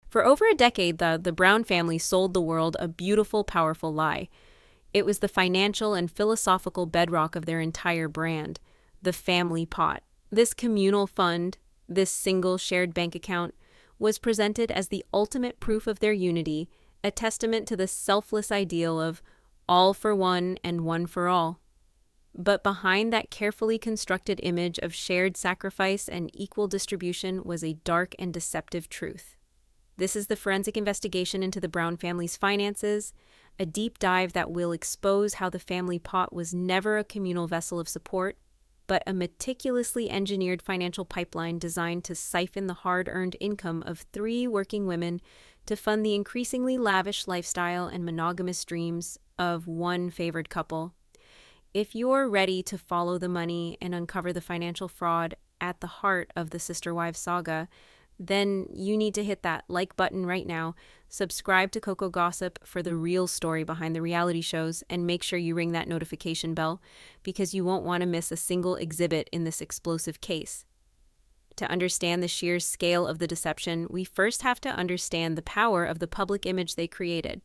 For over a decade, the Brown family sold the world a beautiful, powerful lie. It was the financial and philosophical bedrock of their entire brand, the family pot. This communal fund, this single shared bank account, was presented as the ultimate proof of their unity, a testament to the selfless ideal of all for one and one for all. But behind that carefully constructed image of shared sacrifice and equal distribution was a dark and deceptive truth. This is the forensic investigation into the Brown family's finances, a deep dive that will expose how the family pot was never a communal vessel of support, but a meticulously engineered financial pipeline designed to siphon the hard-earned income of three working women to fund the increasingly lavish lifestyle and monogamous dreams of one favored couple. If you're ready to follow the money and uncover the financial fraud at the heart of the Sister Wives saga, then you need to hit that like button right now, subscribe to Coco Gossip for the real story behind the reality shows, and make sure you ring that notification bell because you won't want to miss a single exhibit in this explosive case. To understand the sheer scale of the deception, we first have to understand the power of the public image they created.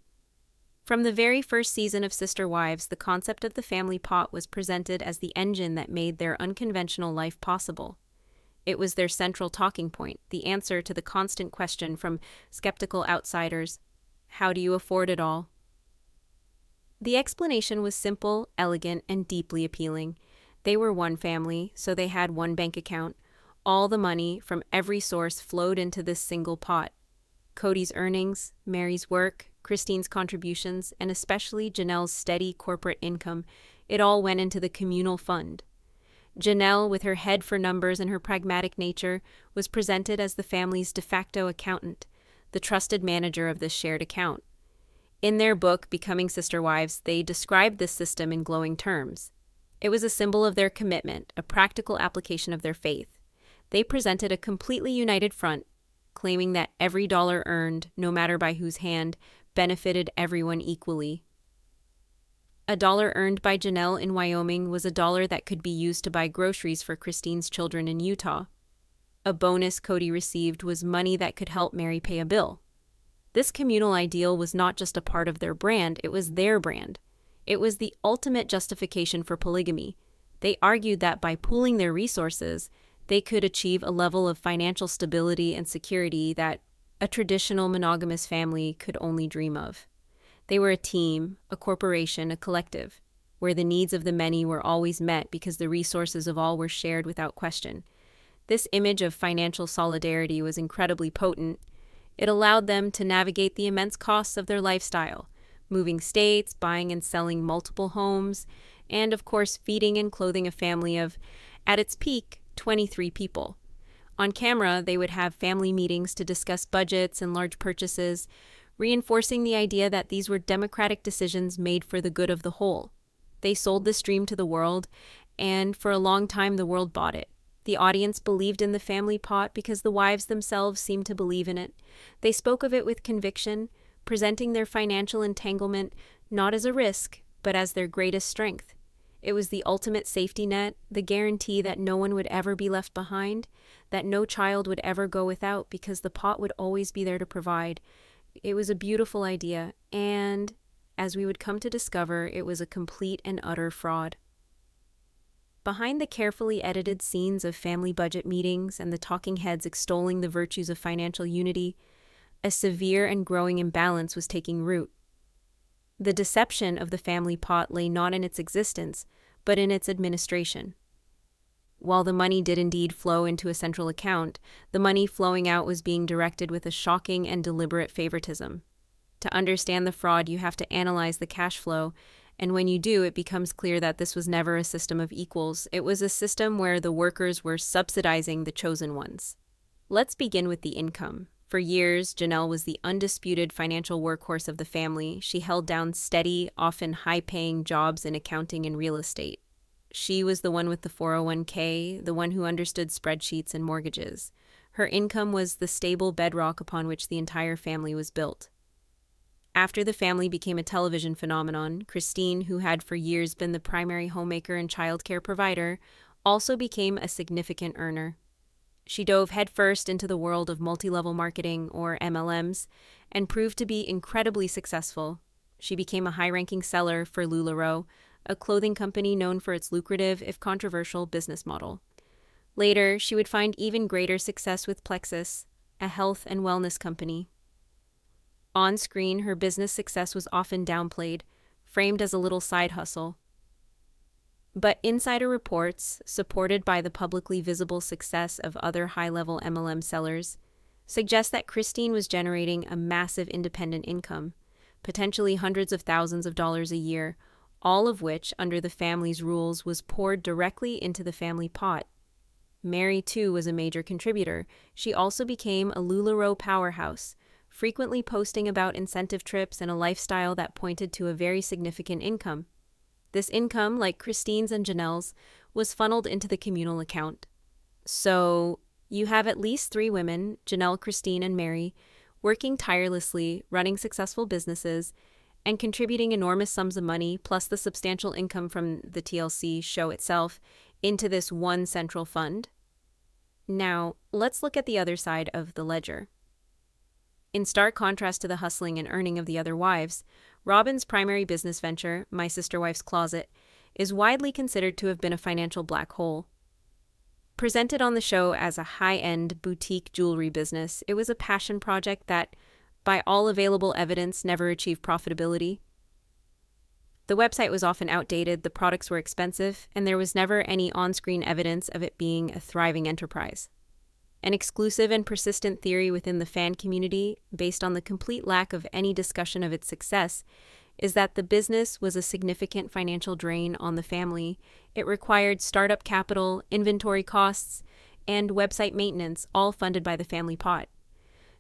From the very first season of Sister Wives, the concept of the family pot was presented as the engine that made their unconventional life possible. It was their central talking point, the answer to the constant question from skeptical outsiders, how do you afford it all? The explanation was simple, elegant, and deeply appealing. They were one family, so they had one bank account. All the money from every source flowed into this single pot. Kody's earnings, Meri's work, Christine's contributions, and especially Janelle's steady corporate income, it all went into the communal fund. Janelle, with her head for numbers and her pragmatic nature, was presented as the family's de facto accountant, the trusted manager of this shared account. In their book, Becoming Sister Wives, they described this system in glowing terms. It was a symbol of their commitment, a practical application of their faith. They presented a completely united front, claiming that every dollar earned, no matter by whose hand, benefited everyone equally. A dollar earned by Janelle in Wyoming was a dollar that could be used to buy groceries for Christine's children in Utah. A bonus Kody received was money that could help Meri pay a bill. This communal ideal was not just a part of their brand, it was their brand. It was the ultimate justification for polygamy. They argued that by pooling their resources, they could achieve a level of financial stability and security that a traditional monogamous family could only dream of. They were a team, a corporation, a collective, where the needs of the many were always met because the resources of all were shared without question. This image of financial solidarity was incredibly potent. It allowed them to navigate the immense costs of their lifestyle, moving states, buying and selling multiple homes, and of course feeding and clothing a family of, at its peak, 23 people. On camera, they would have family meetings to discuss budgets and large purchases, reinforcing the idea that these were democratic decisions made for the good of the whole. They sold this dream to the world, and for a long time the world bought it. The audience believed in the family pot because the wives themselves seemed to believe in it. They spoke of it with conviction, presenting their financial entanglement not as a risk, but as their greatest strength. It was the ultimate safety net, the guarantee that no one would ever be left behind, that no child would ever go without because the pot would always be there to provide. It was a beautiful idea, and, as we would come to discover, it was a complete and utter fraud. Behind the carefully edited scenes of family budget meetings and the talking heads extolling the virtues of financial unity, a severe and growing imbalance was taking root. The deception of the family pot lay not in its existence, but in its administration. While the money did indeed flow into a central account, the money flowing out was being directed with a shocking and deliberate favoritism. To understand the fraud, you have to analyze the cash flow, and when you do, it becomes clear that this was never a system of equals. It was a system where the workers were subsidizing the chosen ones. Let's begin with the income. For years, Janelle was the undisputed financial workhorse of the family. She held down steady, often high-paying jobs in accounting and real estate. She was the one with the 401k, the one who understood spreadsheets and mortgages. Her income was the stable bedrock upon which the entire family was built. After the family became a television phenomenon, Christine, who had for years been the primary homemaker and childcare provider, also became a significant earner. She dove headfirst into the world of multi-level marketing, or MLMs, and proved to be incredibly successful. She became a high-ranking seller for LuLaRoe, a clothing company known for its lucrative, if controversial, business model. Later, she would find even greater success with Plexus, a health and wellness company. On screen, her business success was often downplayed, framed as a little side hustle. But insider reports, supported by the publicly visible success of other high-level MLM sellers, suggest that Christine was generating a massive independent income, potentially hundreds of thousands of dollars a year, all of which, under the family's rules, was poured directly into the family pot. Meri, too, was a major contributor. She also became a LuLaRoe powerhouse, frequently posting about incentive trips and a lifestyle that pointed to a very significant income. This income, like Christine's and Janelle's, was funneled into the communal account. So, you have at least 3 women, Janelle, Christine, and Meri, working tirelessly, running successful businesses, and contributing enormous sums of money, plus the substantial income from the TLC show itself, into this one central fund. Now, let's look at the other side of the ledger. In stark contrast to the hustling and earning of the other wives, Robyn's primary business venture, My Sister Wife's Closet, is widely considered to have been a financial black hole. Presented on the show as a high-end boutique jewelry business, it was a passion project that, by all available evidence, never achieved profitability. The website was often outdated, the products were expensive, and there was never any on-screen evidence of it being a thriving enterprise. An exclusive and persistent theory within the fan community, based on the complete lack of any discussion of its success, is that the business was a significant financial drain on the family. It required startup capital, inventory costs, and website maintenance, all funded by the family pot.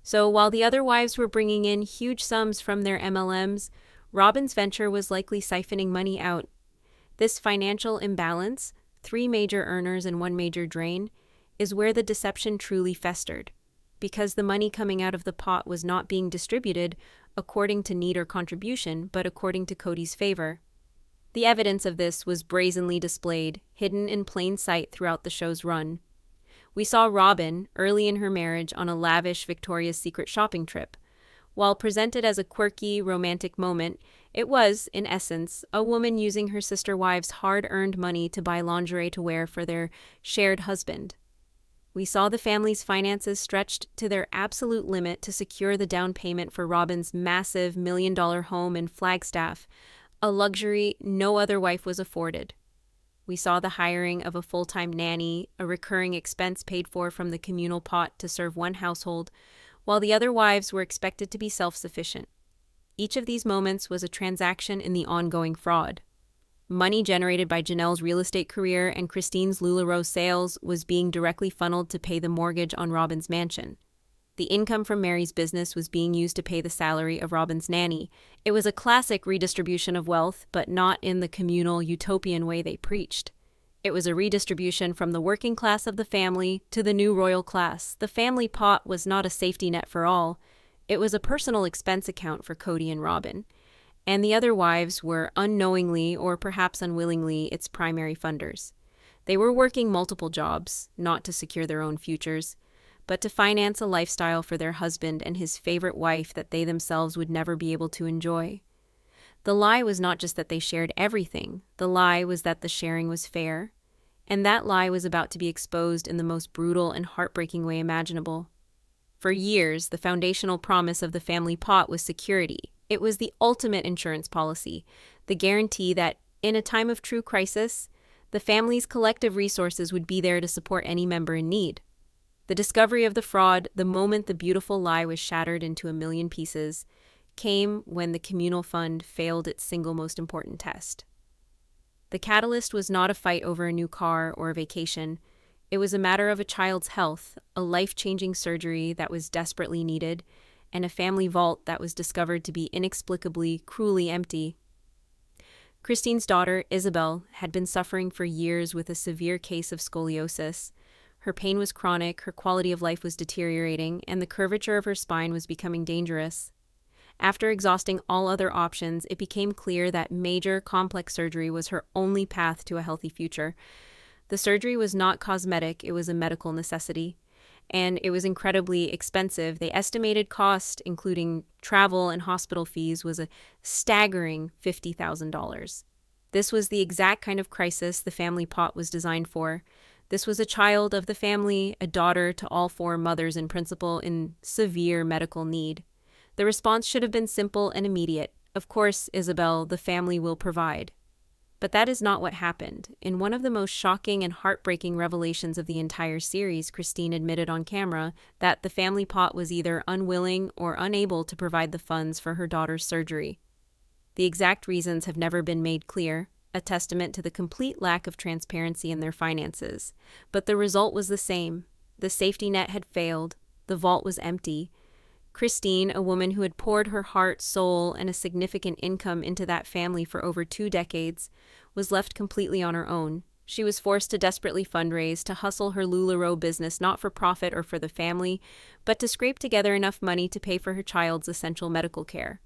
So while the other wives were bringing in huge sums from their MLMs, Robyn's venture was likely siphoning money out. This financial imbalance, 3 major earners and 1 major drain, is where the deception truly festered, because the money coming out of the pot was not being distributed according to need or contribution, but according to Kody's favor. The evidence of this was brazenly displayed, hidden in plain sight throughout the show's run. We saw Robyn, early in her marriage, on a lavish Victoria's Secret shopping trip. While presented as a quirky, romantic moment, it was, in essence, a woman using her sister wives' hard-earned money to buy lingerie to wear for their shared husband. We saw the family's finances stretched to their absolute limit to secure the down payment for Robyn's massive $1 million home in Flagstaff, a luxury no other wife was afforded. We saw the hiring of a full-time nanny, a recurring expense paid for from the communal pot to serve one household, while the other wives were expected to be self-sufficient. Each of these moments was a transaction in the ongoing fraud. Money generated by Janelle's real estate career and Christine's LuLaRoe sales was being directly funneled to pay the mortgage on Robyn's mansion. The income from Meri's business was being used to pay the salary of Robyn's nanny. It was a classic redistribution of wealth, but not in the communal, utopian way they preached. It was a redistribution from the working class of the family to the new royal class. The family pot was not a safety net for all. It was a personal expense account for Kody and Robyn. And the other wives were unknowingly or perhaps unwillingly its primary funders. They were working multiple jobs, not to secure their own futures, but to finance a lifestyle for their husband and his favorite wife that they themselves would never be able to enjoy. The lie was not just that they shared everything, the lie was that the sharing was fair, and that lie was about to be exposed in the most brutal and heartbreaking way imaginable. For years, the foundational promise of the family pot was security. It was the ultimate insurance policy, the guarantee that, in a time of true crisis, the family's collective resources would be there to support any member in need. The discovery of the fraud, the moment the beautiful lie was shattered into 1,000,000 pieces, came when the communal fund failed its single most important test. The catalyst was not a fight over a new car or a vacation. It was a matter of a child's health, a life-changing surgery that was desperately needed, and a family vault that was discovered to be inexplicably, cruelly empty. Christine's daughter, Ysabel, had been suffering for years with a severe case of scoliosis. Her pain was chronic, her quality of life was deteriorating, and the curvature of her spine was becoming dangerous. After exhausting all other options, it became clear that major, complex surgery was her only path to a healthy future. The surgery was not cosmetic, it was a medical necessity. and it was incredibly expensive. The estimated cost, including travel and hospital fees, was a staggering $50,000. This was the exact kind of crisis the family pot was designed for. This was a child of the family, a daughter to all four mothers in principle, in severe medical need. The response should have been simple and immediate. Of course, Ysabel, the family will provide. But that is not what happened. In one of the most shocking and heartbreaking revelations of the entire series, Christine admitted on camera that the family pot was either unwilling or unable to provide the funds for her daughter's surgery. The exact reasons have never been made clear, a testament to the complete lack of transparency in their finances. But the result was the same. The safety net had failed. The vault was empty. Christine, a woman who had poured her heart, soul, and a significant income into that family for over 2 decades, was left completely on her own. She was forced to desperately fundraise, to hustle her LuLaRoe business not for profit or for the family, but to scrape together enough money to pay for her child's essential medical care.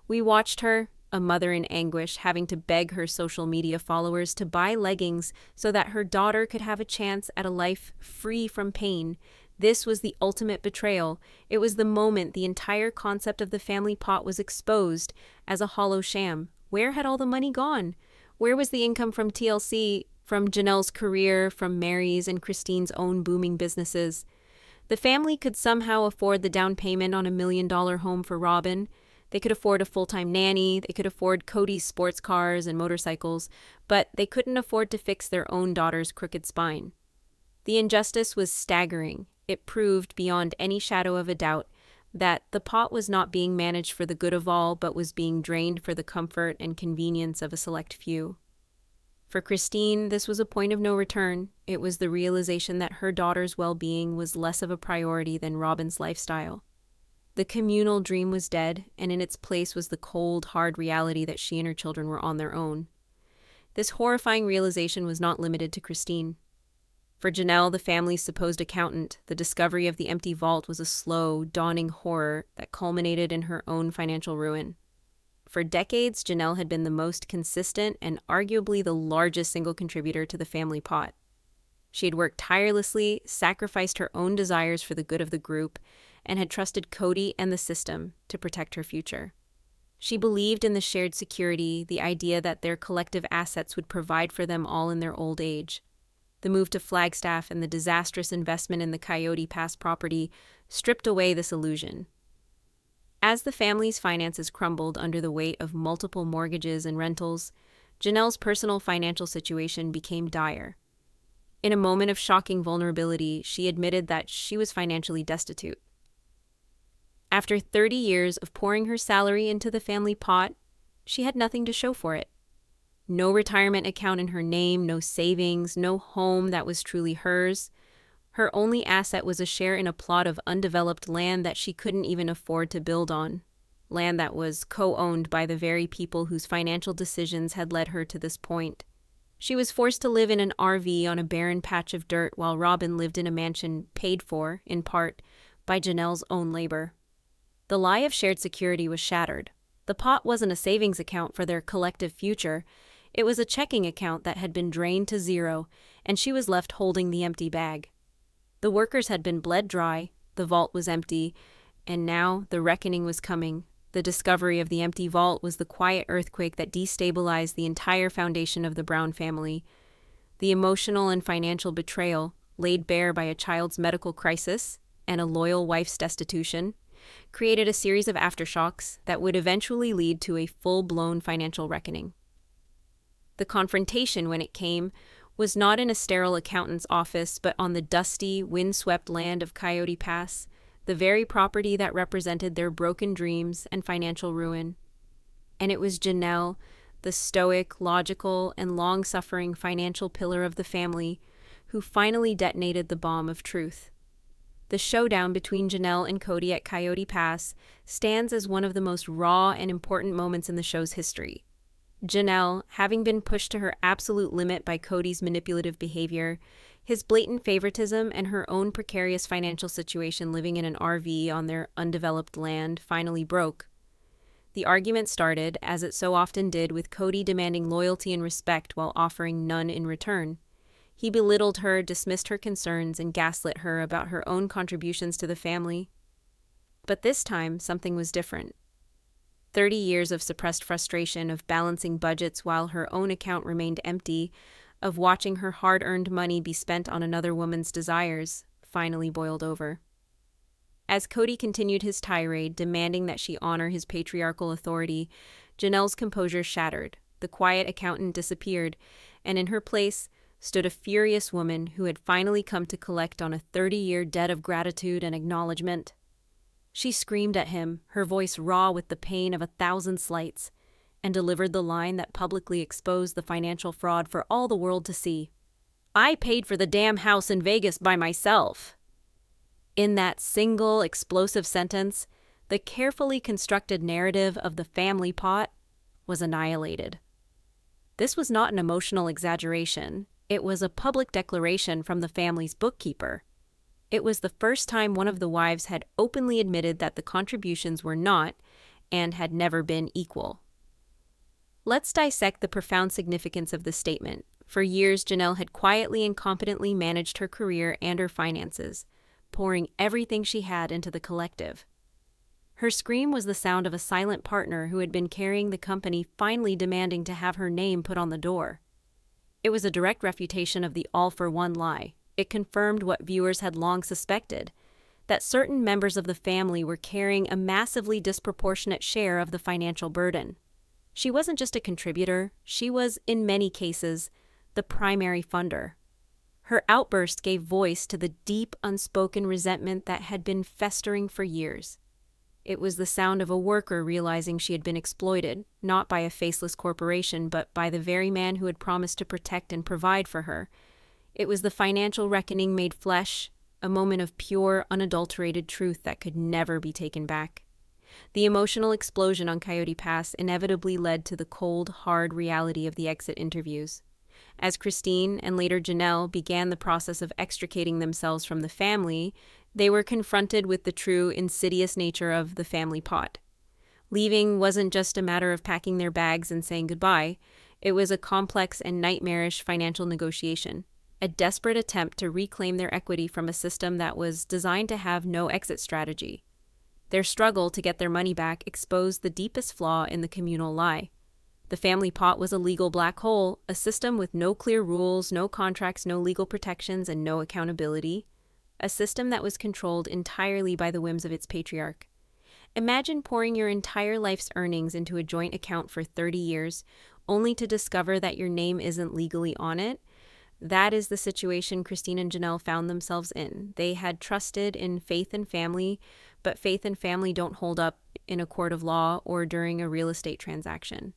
We watched her, a mother in anguish, having to beg her social media followers to buy leggings so that her daughter could have a chance at a life free from pain. This was the ultimate betrayal. It was the moment the entire concept of the family pot was exposed as a hollow sham. Where had all the money gone? Where was the income from TLC, from Janelle's career, from Meri's and Christine's own booming businesses? The family could somehow afford the down payment on $1 million home for Robyn. They could afford a full-time nanny. They could afford Kody's sports cars and motorcycles, but they couldn't afford to fix their own daughter's crooked spine. The injustice was staggering. It proved beyond any shadow of a doubt that the pot was not being managed for the good of all, but was being drained for the comfort and convenience of a select few. For Christine, this was a point of no return. It was the realization that her daughter's well-being was less of a priority than Robyn's lifestyle. The communal dream was dead, and in its place was the cold, hard reality that she and her children were on their own. This horrifying realization was not limited to Christine. For Janelle, the family's supposed accountant, the discovery of the empty vault was a slow, dawning horror that culminated in her own financial ruin. For decades, Janelle had been the most consistent and arguably the largest single contributor to the family pot. She had worked tirelessly, sacrificed her own desires for the good of the group, and had trusted Kody and the system to protect her future. She believed in the shared security, the idea that their collective assets would provide for them all in their old age. The move to Flagstaff and the disastrous investment in the Coyote Pass property stripped away this illusion. As the family's finances crumbled under the weight of multiple mortgages and rentals, Janelle's personal financial situation became dire. In a moment of shocking vulnerability, she admitted that she was financially destitute. After 30 years of pouring her salary into the family pot, she had nothing to show for it. No retirement account in her name, no savings, no home that was truly hers. Her only asset was a share in a plot of undeveloped land that she couldn't even afford to build on. Land that was co-owned by the very people whose financial decisions had led her to this point. She was forced to live in an RV on a barren patch of dirt while Robyn lived in a mansion paid for, in part, by Janelle's own labor. The lie of shared security was shattered. The pot wasn't a savings account for their collective future. It was a checking account that had been drained to zero, and she was left holding the empty bag. The workers had been bled dry, the vault was empty, and now the reckoning was coming. The discovery of the empty vault was the quiet earthquake that destabilized the entire foundation of the Brown family. The emotional and financial betrayal, laid bare by a child's medical crisis and a loyal wife's destitution, created a series of aftershocks that would eventually lead to a full-blown financial reckoning. The confrontation, when it came, was not in a sterile accountant's office, but on the dusty, windswept land of Coyote Pass, the very property that represented their broken dreams and financial ruin. And it was Janelle, the stoic, logical, and long-suffering financial pillar of the family, who finally detonated the bomb of truth. The showdown between Janelle and Kody at Coyote Pass stands as one of the most raw and important moments in the show's history. Janelle, having been pushed to her absolute limit by Kody's manipulative behavior, his blatant favoritism, and her own precarious financial situation living in an RV on their undeveloped land, finally broke. The argument started, as it so often did, with Kody demanding loyalty and respect while offering none in return. He belittled her, dismissed her concerns, and gaslit her about her own contributions to the family. But this time, something was different. 30 years of suppressed frustration, of balancing budgets while her own account remained empty, of watching her hard-earned money be spent on another woman's desires, finally boiled over. As Kody continued his tirade, demanding that she honor his patriarchal authority, Janelle's composure shattered, the quiet accountant disappeared, and in her place stood a furious woman who had finally come to collect on a 30-year debt of gratitude and acknowledgement. She screamed at him, her voice raw with the pain of 1,000 slights, and delivered the line that publicly exposed the financial fraud for all the world to see. "I paid for the damn house in Vegas by myself." In that single explosive sentence, the carefully constructed narrative of the family pot was annihilated. This was not an emotional exaggeration. It was a public declaration from the family's bookkeeper. It was the first time one of the wives had openly admitted that the contributions were not, and had never been, equal. Let's dissect the profound significance of this statement. For years, Janelle had quietly and competently managed her career and her finances, pouring everything she had into the collective. Her scream was the sound of a silent partner who had been carrying the company finally demanding to have her name put on the door. It was a direct refutation of the all-for-one lie. It confirmed what viewers had long suspected, that certain members of the family were carrying a massively disproportionate share of the financial burden. She wasn't just a contributor, she was, in many cases, the primary funder. Her outburst gave voice to the deep, unspoken resentment that had been festering for years. It was the sound of a worker realizing she had been exploited, not by a faceless corporation, but by the very man who had promised to protect and provide for her. It was the financial reckoning made flesh, a moment of pure, unadulterated truth that could never be taken back. The emotional explosion on Coyote Pass inevitably led to the cold, hard reality of the exit interviews. As Christine and later Janelle began the process of extricating themselves from the family, they were confronted with the true, insidious nature of the family pot. Leaving wasn't just a matter of packing their bags and saying goodbye. It was a complex and nightmarish financial negotiation, a desperate attempt to reclaim their equity from a system that was designed to have no exit strategy. Their struggle to get their money back exposed the deepest flaw in the communal lie. The family pot was a legal black hole, a system with no clear rules, no contracts, no legal protections, and no accountability. A system that was controlled entirely by the whims of its patriarch. Imagine pouring your entire life's earnings into a joint account for 30 years, only to discover that your name isn't legally on it. That is the situation Christine and Janelle found themselves in. They had trusted in faith and family, but faith and family don't hold up in a court of law or during a real estate transaction.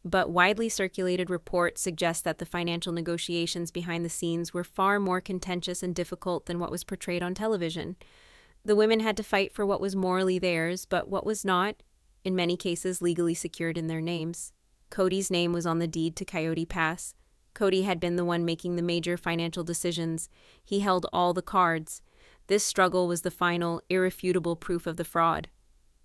But widely circulated reports suggest that the financial negotiations behind the scenes were far more contentious and difficult than what was portrayed on television. The women had to fight for what was morally theirs, but what was not, in many cases legally secured in their names. Kody's name was on the deed to Coyote Pass. Kody had been the one making the major financial decisions. He held all the cards. This struggle was the final, irrefutable proof of the fraud.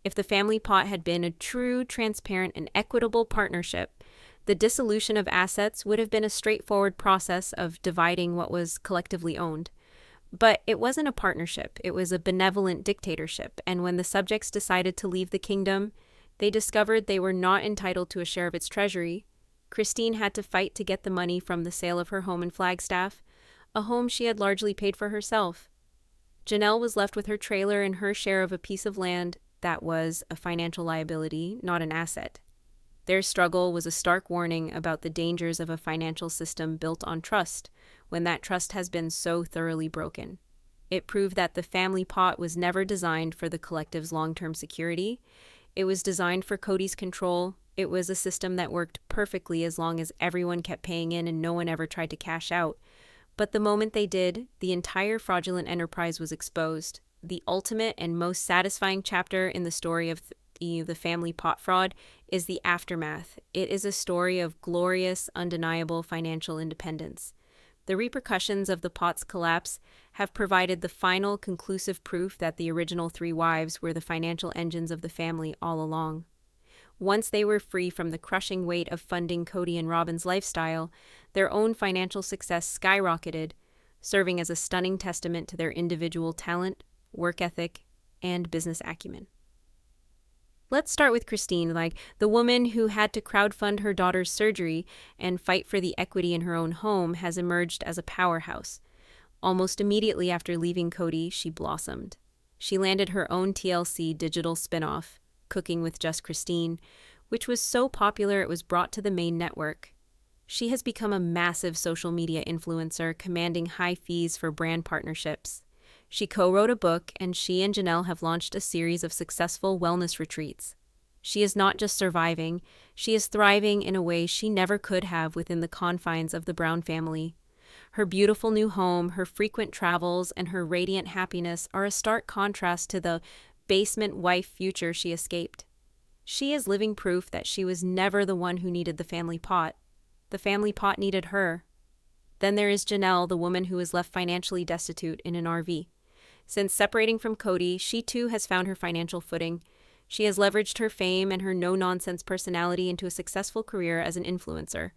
If the family pot had been a true, transparent, and equitable partnership, the dissolution of assets would have been a straightforward process of dividing what was collectively owned. But it wasn't a partnership, it was a benevolent dictatorship, and when the subjects decided to leave the kingdom, they discovered they were not entitled to a share of its treasury. Christine had to fight to get the money from the sale of her home in Flagstaff, a home she had largely paid for herself. Janelle was left with her trailer and her share of a piece of land that was a financial liability, not an asset. Their struggle was a stark warning about the dangers of a financial system built on trust, when that trust has been so thoroughly broken. It proved that the family pot was never designed for the collective's long-term security. It was designed for Kody's control. It was a system that worked perfectly as long as everyone kept paying in and no one ever tried to cash out. But the moment they did, the entire fraudulent enterprise was exposed. The ultimate and most satisfying chapter in the story of the family pot fraud is the aftermath. It is a story of glorious, undeniable financial independence. The repercussions of the pot's collapse have provided the final, conclusive proof that the original three wives were the financial engines of the family all along. Once they were free from the crushing weight of funding Kody and Robyn's lifestyle, their own financial success skyrocketed, serving as a stunning testament to their individual talent, work ethic, and business acumen. Let's start with Christine, the woman who had to crowdfund her daughter's surgery and fight for the equity in her own home has emerged as a powerhouse. Almost immediately after leaving Kody, she blossomed. She landed her own TLC digital spinoff, Cooking with Just Christine, which was so popular it was brought to the main network. She has become a massive social media influencer, commanding high fees for brand partnerships. She co-wrote a book, and she and Janelle have launched a series of successful wellness retreats. She is not just surviving, she is thriving in a way she never could have within the confines of the Brown family. Her beautiful new home, her frequent travels, and her radiant happiness are a stark contrast to the basement wife future she escaped. She is living proof that she was never the one who needed the family pot. The family pot needed her. Then there is Janelle, the woman who is left financially destitute in an RV. Since separating from Kody, she too has found her financial footing. She has leveraged her fame and her no-nonsense personality into a successful career as an influencer.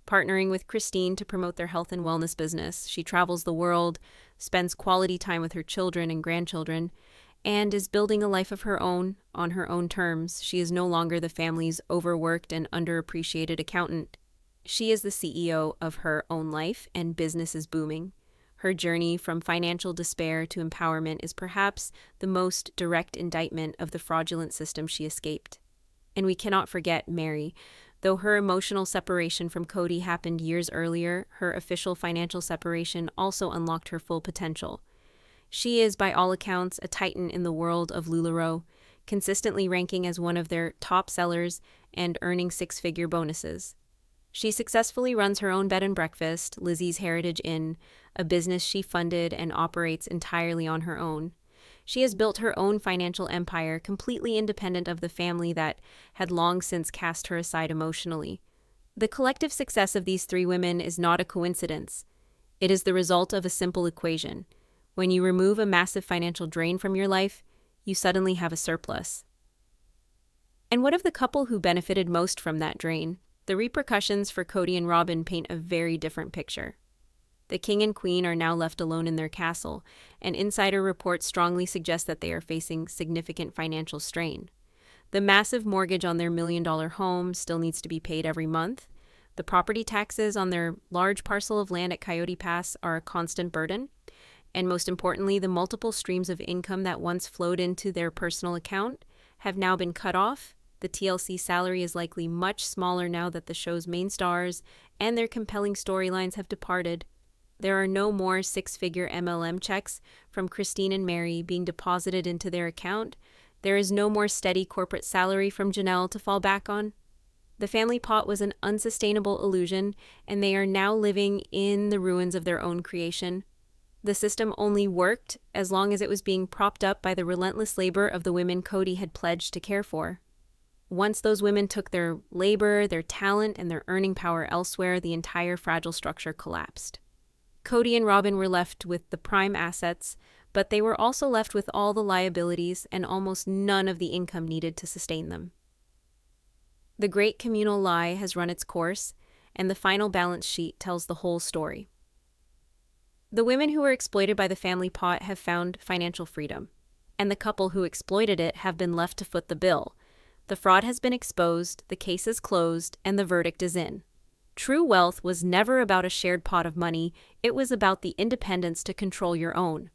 Partnering with Christine to promote their health and wellness business, she travels the world, spends quality time with her children and grandchildren, and is building a life of her own on her own terms. She is no longer the family's overworked and underappreciated accountant. She is the CEO of her own life, and business is booming. Her journey from financial despair to empowerment is perhaps the most direct indictment of the fraudulent system she escaped. And we cannot forget Meri. Though her emotional separation from Kody happened years earlier, her official financial separation also unlocked her full potential. She is, by all accounts, a titan in the world of LuLaRoe, consistently ranking as one of their top sellers and earning six-figure bonuses. She successfully runs her own bed and breakfast, Lizzie's Heritage Inn, a business she funded and operates entirely on her own. She has built her own financial empire, completely independent of the family that had long since cast her aside emotionally. The collective success of these three women is not a coincidence. It is the result of a simple equation. When you remove a massive financial drain from your life, you suddenly have a surplus. And what of the couple who benefited most from that drain? The repercussions for Kody and Robyn paint a very different picture. The king and queen are now left alone in their castle, and insider reports strongly suggest that they are facing significant financial strain. The massive mortgage on their million-dollar home still needs to be paid every month. The property taxes on their large parcel of land at Coyote Pass are a constant burden. And most importantly, the multiple streams of income that once flowed into their personal account have now been cut off. The TLC salary is likely much smaller now that the show's main stars and their compelling storylines have departed. There are no more six-figure MLM checks from Christine and Meri being deposited into their account. There is no more steady corporate salary from Janelle to fall back on. The family pot was an unsustainable illusion, and they are now living in the ruins of their own creation. The system only worked as long as it was being propped up by the relentless labor of the women Kody had pledged to care for. Once those women took their labor, their talent, and their earning power elsewhere, the entire fragile structure collapsed. Kody and Robyn were left with the prime assets, but they were also left with all the liabilities and almost none of the income needed to sustain them. The great communal lie has run its course, and the final balance sheet tells the whole story. The women who were exploited by the family pot have found financial freedom, and the couple who exploited it have been left to foot the bill. The fraud has been exposed, the case is closed, and the verdict is in. True wealth was never about a shared pot of money, it was about the independence to control your own.